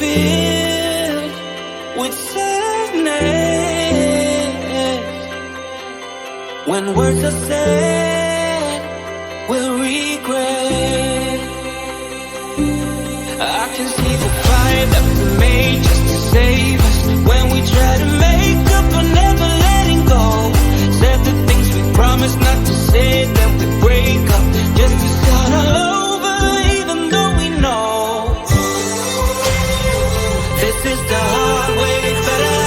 filled with sadness. When words are said, we'll regret. I can see the fire that we made just to save us. When we try to make up for never letting go, said the things we promised not to say, then we break up just to start all over, even though we know this is the hard way better.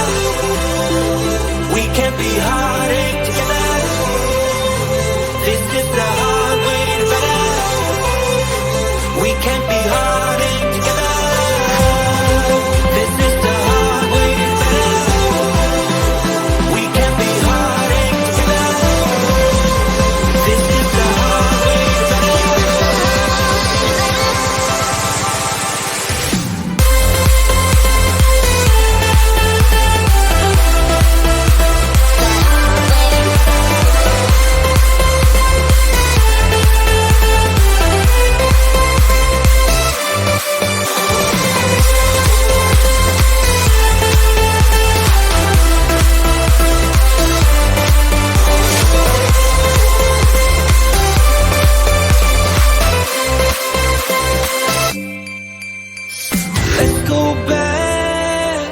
We can't be heartache together. This is the hard way better. We can't be heartache together. This is the hard way better. We can't be heartache together. This is the hard way better. Let's go back,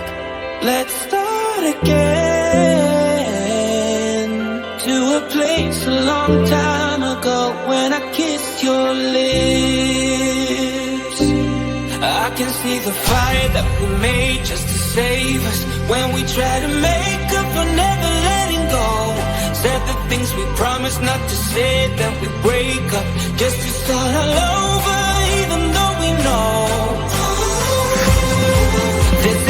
let's start again, to a place a long time ago when I kissed your lips. I can see the fire that we made just to save us. When we try to make up for never letting go, said the things we promised not to say, then we break up just to start all over, even though we know this